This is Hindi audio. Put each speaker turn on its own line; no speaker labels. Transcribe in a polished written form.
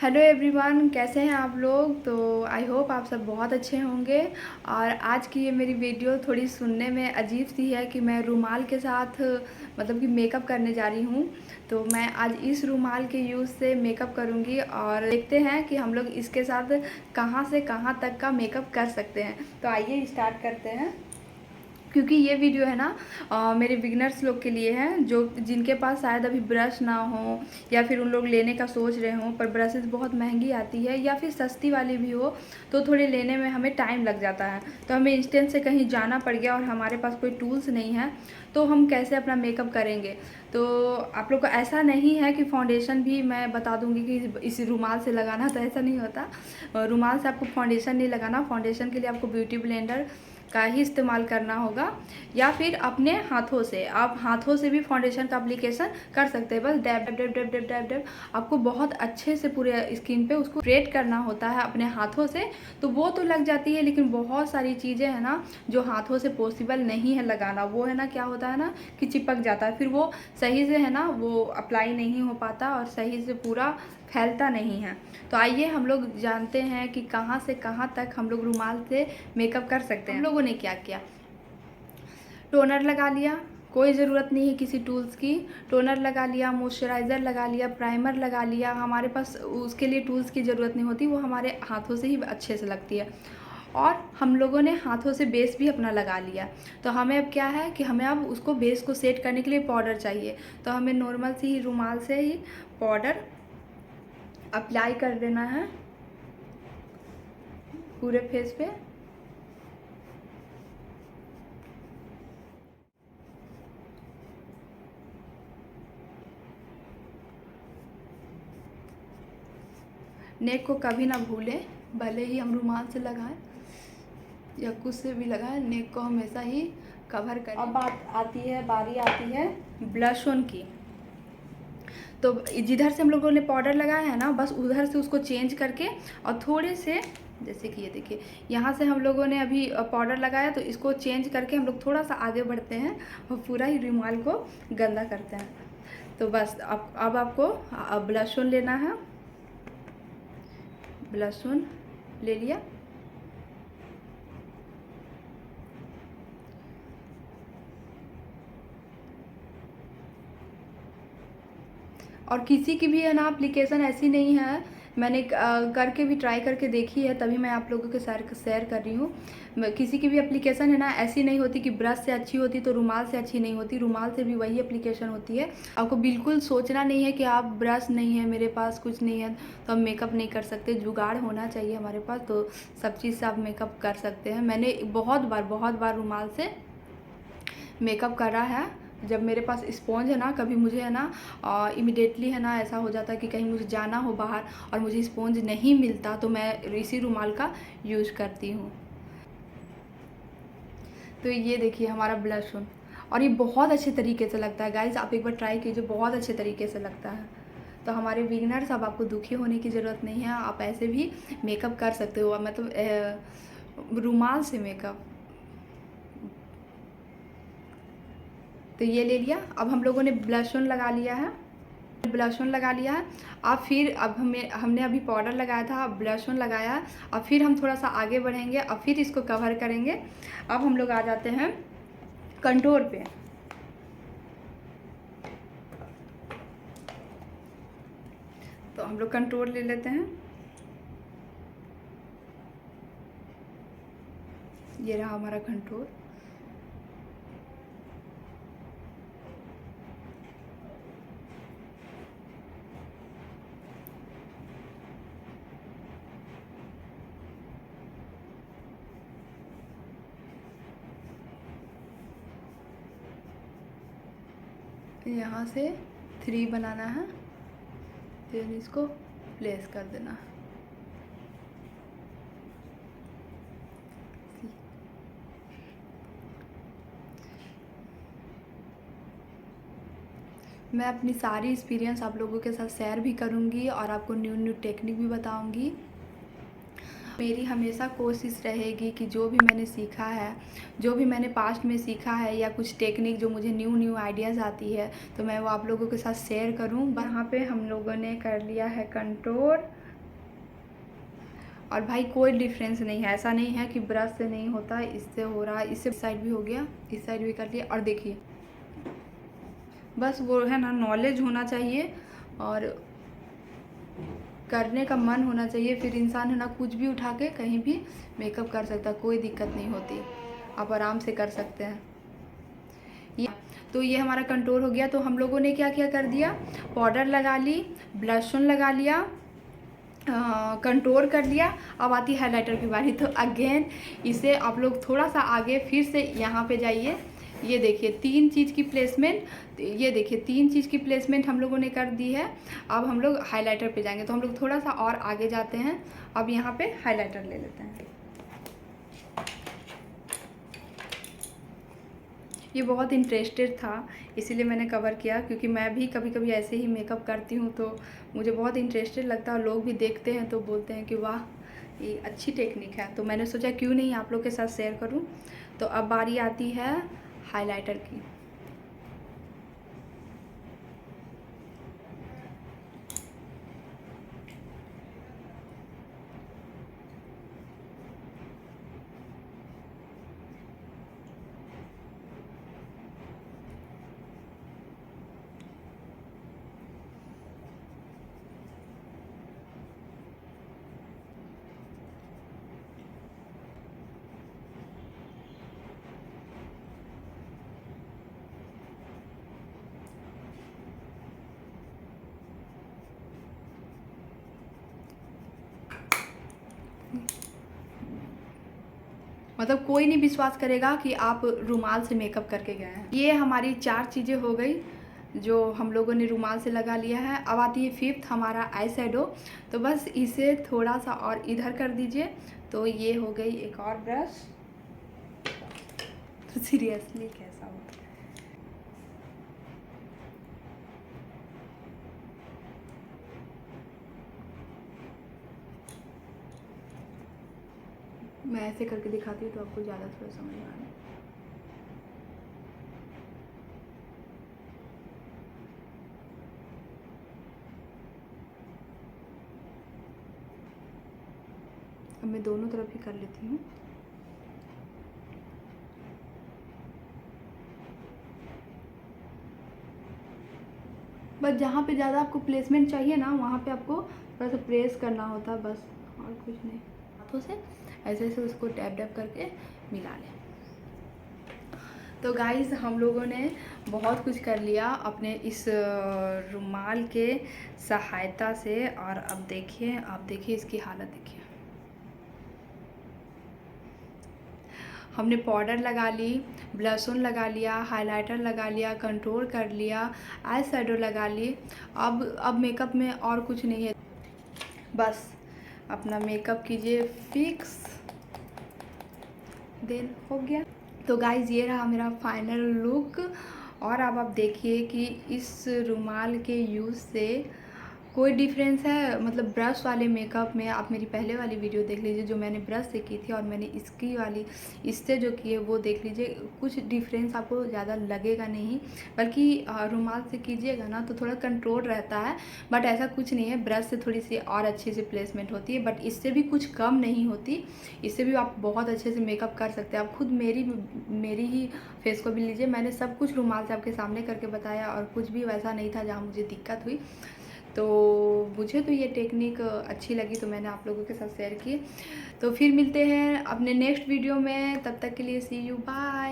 हेलो एवरीवन, कैसे हैं आप लोग। तो आई होप आप सब बहुत अच्छे होंगे। और आज की ये मेरी वीडियो थोड़ी सुनने में अजीब सी है कि मैं रुमाल के साथ मतलब कि मेकअप करने जा रही हूँ। तो मैं आज इस रुमाल के यूज़ से मेकअप करूँगी और देखते हैं कि हम लोग इसके साथ कहाँ से कहाँ तक का मेकअप कर सकते हैं। तो आइए स्टार्ट करते हैं। क्योंकि ये वीडियो है ना मेरे बिगिनर्स लोग के लिए है, जो जिनके पास शायद अभी ब्रश ना हो या फिर उन लोग लेने का सोच रहे हों पर ब्रशेस बहुत महंगी आती है या फिर सस्ती वाली भी हो तो थोड़े लेने में हमें टाइम लग जाता है। तो हमें इंस्टेंट से कहीं जाना पड़ गया और हमारे पास कोई टूल्स नहीं है तो हम कैसे अपना मेकअप करेंगे। तो आप लोग को ऐसा नहीं है कि फाउंडेशन भी मैं बता दूंगी कि इस रुमाल से लगाना, तो ऐसा नहीं होता। रुमाल से आपको फाउंडेशन नहीं लगाना। फाउंडेशन के लिए आपको ब्यूटी ब्लेंडर का ही इस्तेमाल करना होगा या फिर अपने हाथों से। आप हाथों से भी फाउंडेशन का एप्लीकेशन कर सकते हैं। बस dab dab dab dab dab dab dab आपको बहुत अच्छे से पूरे स्किन पे उसको स्प्रेड करना होता है अपने हाथों से। तो वो तो लग जाती है, लेकिन बहुत सारी चीज़ें हैं ना जो हाथों से पॉसिबल नहीं है लगाना। वो है ना क्या होता है ना कि चिपक जाता है, फिर वो सही से है ना वो अप्लाई नहीं हो पाता और सही से पूरा फैलता नहीं है। तो आइए हम लोग जानते हैं कि कहाँ से कहाँ तक हम लोग रुमाल से मेकअप कर सकते हैं। हम लोगों ने क्या किया, टोनर लगा लिया, कोई ज़रूरत नहीं है किसी टूल्स की। टोनर लगा लिया, मॉइस्चराइज़र लगा लिया, प्राइमर लगा लिया। हमारे पास उसके लिए टूल्स की ज़रूरत नहीं होती, वो हमारे हाथों से ही अच्छे से लगती है। और हम लोगों ने हाथों से बेस भी अपना लगा लिया। तो हमें अब क्या है कि हमें अब उसको बेस को सेट करने के लिए पाउडर चाहिए। तो हमें नॉर्मल सी ही रुमाल से ही पाउडर अप्लाई कर देना है पूरे फेस पे। नेक को कभी ना भूलें, भले ही हम रुमाल से लगाएं या कुछ से भी लगाएं, नेक को हमेशा ही कवर करें। अब बारी आती है ब्लश ऑन की। तो जिधर से हम लोगों ने पाउडर लगाया है ना, बस उधर से उसको चेंज करके और थोड़े से, जैसे कि ये देखिए यहाँ से हम लोगों ने अभी पाउडर लगाया तो इसको चेंज करके हम लोग थोड़ा सा आगे बढ़ते हैं और पूरा ही रुमाल को गंदा करते हैं। तो बस अब आपको ब्लश ऑन लेना है। ब्लश ऑन ले लिया। और किसी की भी है ना एप्लीकेशन ऐसी नहीं है, मैंने करके भी ट्राई करके देखी है, तभी मैं आप लोगों के साथ शेयर कर रही हूँ। किसी की भी एप्लीकेशन है ना ऐसी नहीं होती कि ब्रश से अच्छी होती तो रुमाल से अच्छी नहीं होती। रुमाल से भी वही एप्लीकेशन होती है। आपको बिल्कुल सोचना नहीं है कि आप ब्रश नहीं है, मेरे पास कुछ नहीं है तो हम मेकअप नहीं कर सकते। जुगाड़ होना चाहिए हमारे पास, तो सब चीज़ से आप मेकअप कर सकते हैं। मैंने बहुत बार रुमाल से मेकअप करा है। जब मेरे पास स्पॉन्ज है ना, कभी मुझे है ना इमिडिएटली है ना ऐसा हो जाता है कि कहीं मुझे जाना हो बाहर और मुझे स्पॉन्ज नहीं मिलता तो मैं इसी रुमाल का यूज़ करती हूँ। तो ये देखिए हमारा ब्लश ऑन, और ये बहुत अच्छे तरीके से लगता है गाइज, आप एक बार ट्राई कीजिए, बहुत अच्छे तरीके से लगता है। तो हमारे बिगिनर्स, अब आपको दुखी होने की ज़रूरत नहीं है, आप ऐसे भी मेकअप कर सकते हो, मतलब रुमाल से मेकअप। तो ये ले लिया। अब हम लोगों ने ब्लश ऑन लगा लिया है। ब्लश ऑन लगा लिया है। अब फिर अब हमने अभी पाउडर लगाया था, ब्लश ऑन लगाया है। अब फिर हम थोड़ा सा आगे बढ़ेंगे, अब फिर इसको कवर करेंगे। अब हम लोग आ जाते हैं कंटूर पे। तो हम लोग कंटूर ले लेते हैं। ये रहा हमारा कंटूर। यहाँ से 3 बनाना है, फिर इसको प्लेस कर देना है। मैं अपनी सारी एक्सपीरियंस आप लोगों के साथ शेयर भी करूँगी और आपको न्यू टेक्निक भी बताऊँगी। मेरी हमेशा कोशिश रहेगी कि जो भी मैंने सीखा है, जो भी मैंने पास्ट में सीखा है या कुछ टेक्निक जो मुझे न्यू आइडियाज़ आती है तो मैं वो आप लोगों के साथ शेयर करूँ। यहाँ पे हम लोगों ने कर लिया है कंटूर, और भाई कोई डिफरेंस नहीं है, ऐसा नहीं है कि ब्रश से नहीं होता, इससे हो रहा है। इससे साइड भी हो गया, इस साइड भी कर लिया। और देखिए बस वो है ना, नॉलेज होना चाहिए और करने का मन होना चाहिए, फिर इंसान है ना कुछ भी उठा के कहीं भी मेकअप कर सकता है, कोई दिक्कत नहीं होती, आप आराम से कर सकते हैं। तो ये हमारा कंटूर हो गया। तो हम लोगों ने क्या क्या कर दिया, पाउडर लगा ली, ब्लश ऑन लगा लिया, कंटूर कर लिया। अब आती है हाइलाइटर की बारी। तो अगेन इसे आप लोग थोड़ा सा आगे फिर से यहाँ पे जाइए। ये देखिए 3 चीज़ की प्लेसमेंट, ये देखिए 3 चीज़ की प्लेसमेंट हम लोगों ने कर दी है। अब हम लोग हाइलाइटर पे जाएंगे, तो हम लोग थोड़ा सा और आगे जाते हैं। अब यहाँ पे हाइलाइटर ले लेते हैं। ये बहुत इंटरेस्टेड था इसीलिए मैंने कवर किया, क्योंकि मैं भी कभी कभी ऐसे ही मेकअप करती हूँ, तो मुझे बहुत इंटरेस्टेड लगता है। लोग भी देखते हैं तो बोलते हैं कि वाह ये अच्छी टेक्निक है, तो मैंने सोचा क्यों नहीं आप लोग के साथ शेयर करूँ। तो अब बारी आती है हाइलाइटर की। मतलब कोई नहीं विश्वास करेगा कि आप रुमाल से मेकअप करके गए हैं। ये हमारी 4 चीज़ें हो गई जो हम लोगों ने रुमाल से लगा लिया है। अब आती है 5th हमारा आई शैडो। तो बस इसे थोड़ा सा और इधर कर दीजिए। तो ये हो गई एक और ब्रश। तो सीरियसली कैसा हो, मैं ऐसे करके दिखाती हूँ तो आपको ज़्यादा थोड़ा समझ में आना। अब मैं दोनों तरफ ही कर लेती हूँ। बस जहाँ पे ज़्यादा आपको प्लेसमेंट चाहिए ना, वहाँ पे आपको थोड़ा सा प्रेस करना होता है बस, और कुछ नहीं। हाथों से ऐसे ऐसे उसको टैप टैप करके मिला लें। तो गाइज़ हम लोगों ने बहुत कुछ कर लिया अपने इस रुमाल के सहायता से। और अब देखिए, आप देखिए इसकी हालत देखिए। हमने पाउडर लगा ली, ब्लश ऑन लगा लिया, हाइलाइटर लगा लिया, कंट्रोल कर लिया, आई शैडो लगा ली। अब मेकअप में और कुछ नहीं है, बस अपना मेकअप कीजिए फिक्स, देन हो गया। तो गाइज़ ये रहा मेरा फाइनल लुक। और अब आप देखिए कि इस रुमाल के यूज़ से कोई डिफरेंस है, मतलब ब्रश वाले मेकअप में। आप मेरी पहले वाली वीडियो देख लीजिए जो मैंने ब्रश से की थी, और मैंने इसकी वाली इससे जो की है वो देख लीजिए। कुछ डिफरेंस आपको ज़्यादा लगेगा नहीं, बल्कि रुमाल से कीजिएगा ना तो थोड़ा कंट्रोल रहता है, बट ऐसा कुछ नहीं है। ब्रश से थोड़ी सी और अच्छी से प्लेसमेंट होती है, बट इससे भी कुछ कम नहीं होती। इससे भी आप बहुत अच्छे से मेकअप कर सकते हैं। आप खुद मेरी ही फेस को भी लीजिए, मैंने सब कुछ रुमाल से आपके सामने करके बताया, और कुछ भी वैसा नहीं था जहाँ मुझे दिक्कत हुई। तो मुझे तो ये टेक्निक अच्छी लगी, तो मैंने आप लोगों के साथ शेयर की। तो फिर मिलते हैं अपने नेक्स्ट वीडियो में, तब तक के लिए सी यू, बाय।